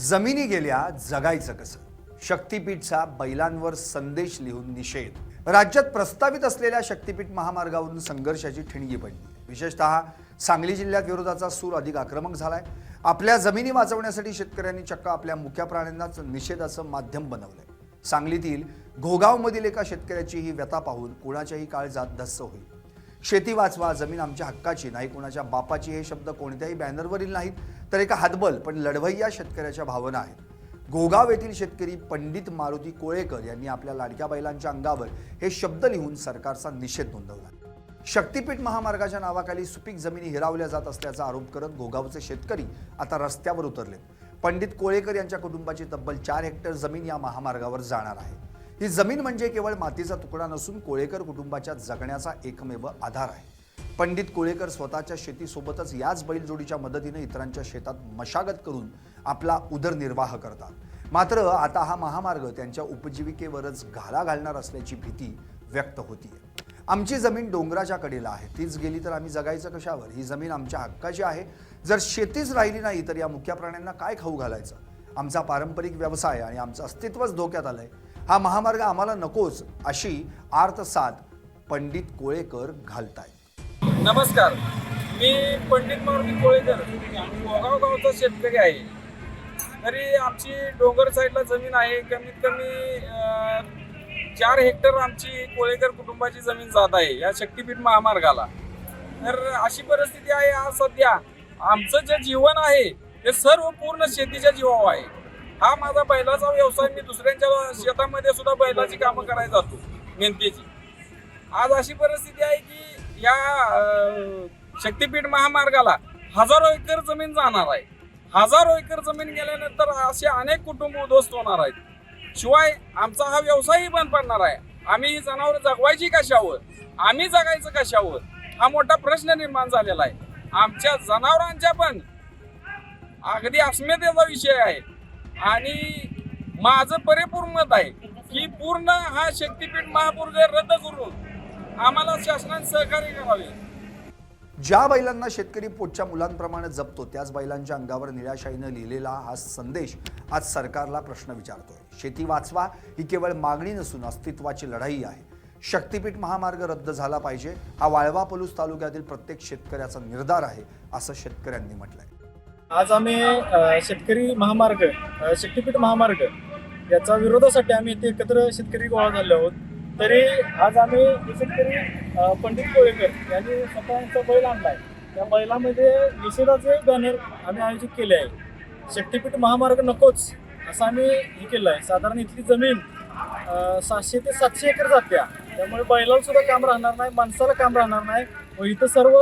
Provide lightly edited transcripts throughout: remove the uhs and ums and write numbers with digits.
जमिनी गेल्या जगायचं कसं? शक्तीपीठचा बैलांवर संदेश लिहून निषेध। राज्यात प्रस्तावित असलेल्या शक्तीपीठ महामार्गावरून संघर्षाची ठिणगी पडली। विशेषतः सांगली जिल्ह्यात विरोधाचा सूर अधिक आक्रमक झालाय। आपल्या जमिनी वाचवण्यासाठी शेतकऱ्यांनी चक्क आपल्या मुख्य प्राण्यांनाच निषेधाचं माध्यम बनवलंय। सांगलीतील घोगावमधील एका शेतकऱ्याची ही व्यथा पाहून कोणाच्याही काळजात धस्स होईल। शेती वाचवा, जमीन आमच्या हक्काची, नाही कोणाच्या बापाची हे शब्द कोणत्याही बॅनरवरील नाहीत, तर एका हातबल पण लढवय्या शेतकऱ्याच्या भावना आहेत। घोगाव येथील शेतकरी पंडित मारुती कोळेकर यांनी आपल्या लाडक्या बैलांच्या अंगावर हे शब्द लिहून सरकारचा निषेध नोंदवला। शक्तीपीठ महामार्गाच्या नावाखाली सुपीक जमिनी हिरावल्या जात असल्याचा आरोप करत घोगावचे शेतकरी आता रस्त्यावर उतरलेत। पंडित कोळेकर यांच्या कुटुंबाची तब्बल 4 हेक्टर जमीन या महामार्गावर जाणार आहे। ही जमीन म्हणजे केवळ मातीचा तुकडा नसून कोळेकर कुटुंबाच्या जगण्याचा एकमेव आधार आहे। पंडित कोळेकर स्वतःच्या शेतीसोबतच याच बैलजोडीच्या मदतीने इतरांच्या शेतात मशागत करून आपला उदरनिर्वाह करतात। मात्र आता हा महामार्ग त्यांच्या उपजीविकेवरच घाला घालणार असल्याची भीती व्यक्त होतीये। आमची जमीन डोंगराच्या कडेला आहे, तीच गेली तर आम्ही जगायचं कशावर? ही जमीन आमच्या हक्काची आहे। जर शेतीच राहिली नाही तर या मुख्य प्राण्यांना काय खाऊ घालायचं? आमचा पारंपरिक व्यवसाय आणि आमचं अस्तित्वच धोक्यात आलंय। हा महामार्ग आम्हाला नकोच, अशी आर्तसाद पंडित कोळेकर घालतायत। नमस्कार, मी पंडित मारुती कोळेकर घोगाव गावचा शेतकरी आहे। तरी आमची डोंगर साईडला जमीन आहे। कमीत कमी 4 हेक्टर आमची कोळेकर कुटुंबाची जमीन जात आहे या शक्तीपीठ महामार्गाला। तर अशी परिस्थिती आहे आज सध्या। आमचं जे जीवन आहे ते सर्व पूर्ण शेतीच्या जीवावर आहे। हा माझा बैलाचा व्यवसाय। मी दुसऱ्यांच्या शेतामध्ये सुद्धा बैलाची कामं करायला जातो, मेहनतीची। आज अशी परिस्थिती आहे की या शक्तीपीठ महामार्गाला हजारो एकर जमीन जाणार आहे। हजारो एकर जमीन गेल्यानंतर असे अनेक कुटुंब उद्ध्वस्त होणार आहेत। शिवाय आमचा हा व्यवसायही बंद पडणार आहे। आम्ही ही जनावर जगवायची कशावर? आम्ही जगायचं कशावर? हा मोठा प्रश्न निर्माण झालेला आहे। आमच्या जनावरांच्या पण अगदी अस्मितेचा विषय आहे। आणि माझं परिपूर्ण मत आहे की पूर्ण हा शक्तीपीठ महामार्ग रद्द करून आम्हाला शासनाने सहकार्य करावे। ज्या बैलांना शेतकरी पोटच्या मुलांप्रमाणे जपतो त्याच बैलांच्या अंगावर निराशाईने लिहिलेला हा संदेश आज सरकारला प्रश्न विचारतोय। शेती वाचवा ही केवळ मागणी नसून अस्तित्वाची लढाई आहे। शक्तीपीठ महामार्ग रद्द झाला पाहिजे, हा वाळवा पलूस तालुक्यातील प्रत्येक शेतकऱ्याचा निर्धार आहे, असं शेतकऱ्यांनी म्हटलंय। आज आम्ही शेतकरी महामार्ग शक्तीपीठ महामार्ग याचा विरोधासाठी आम्ही इथे एकत्र शेतकरी गोळा झाले आहोत। तरी आज आम्ही शेतकरी पंडित कोळेकर यांनी स्वतःचा बैल आणलाय। त्या बैलामध्ये निषेधाचे बॅनर आम्ही आयोजित केले आहे। शक्तीपीठ महामार्ग नकोच असं आम्ही हे केलं आहे। साधारण इथली जमीन 600 ते 700 एकर जात्या, त्यामुळे बैलाला सुद्धा काम राहणार नाही, माणसाला काम राहणार नाही व इथं सर्व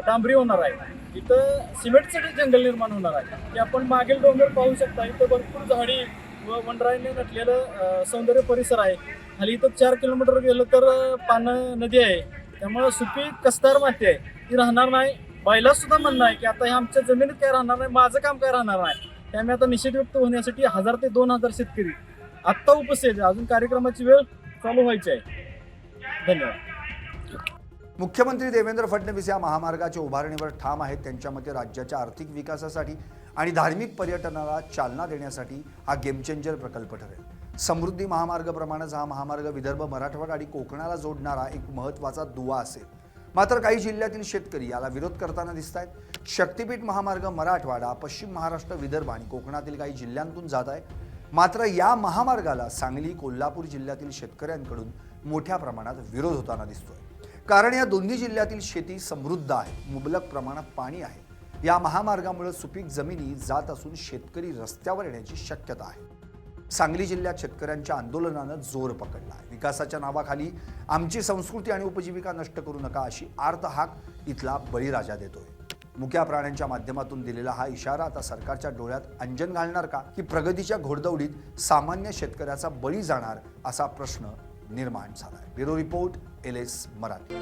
डांबरी होणार आहे। इथं सिमेंटचं जंगल निर्माण होणार आहे। की आपण मागील डोंगर पाहू शकता, इथं भरपूर झाडी व वनराईने नटलेलं सौंदर्य परिसर आहे। खाली इथं 4 किलोमीटर गेलं तर पानं नदी आहे, त्यामुळे सुपीक कस्तार माती आहे, ती राहणार नाही। बैला सुद्धा म्हणणं आहे की आता हे आमच्या जमिनीत काय राहणार नाही, माझं काम काय राहणार नाही। त्यामुळे आता निषेध व्यक्त होण्यासाठी 1000 ते 2000 शेतकरी आत्ता उपस्थित आहे। अजून कार्यक्रमाची वेळ चालू व्हायची आहे। धन्यवाद। मुख्यमंत्री देवेंद्र फडणवीस या महामार्गाच्या उभारणीवर ठाम आहेत। त्यांच्या मते राज्याच्या आर्थिक विकासासाठी आणि धार्मिक पर्यटनाला चालना देण्यासाठी हा गेम चेंजर प्रकल्प ठरेल। समृद्धी महामार्गाप्रमाणेच हा महामार्ग विदर्भ, मराठवाडा आणि कोकणाला जोडणारा एक महत्त्वाचा दुवा असेल। मात्र काही जिल्ह्यातील शेतकरी याला विरोध करताना दिसत आहेत। शक्तीपीठ महामार्ग मराठवाडा, पश्चिम महाराष्ट्र, विदर्भ आणि कोकणातील काही जिल्ह्यांतून जात आहे। मात्र या महामार्गाला सांगली, कोल्हापूर जिल्ह्यातील शेतकऱ्यांकडून मोठ्या प्रमाणात विरोध होताना दिसतोय। कारण या दोन्ही जिल्ह्यातील शेती समृद्ध आहे, मुबलक प्रमाणात पाणी आहे। या महामार्गामुळे सुपीक जमिनी जात असून शेतकरी रस्त्यावर येण्याची शक्यता आहे। सांगली जिल्ह्यात शेतकऱ्यांच्या आंदोलनानं जोर पकडला आहे। विकासाच्या नावाखाली आमची संस्कृती आणि उपजीविका नष्ट करू नका अशी आर्त हाक इथला बळीराजा देतोय। मुक्या प्राण्यांच्या माध्यमातून दिलेला हा इशारा आता सरकारच्या डोळ्यात अंजन घालणार का, की प्रगतीच्या घोडदौडीत सामान्य शेतकऱ्याचा बळी जाणार, असा प्रश्न निर्माण झालाय। Bureau report, LS Marathi.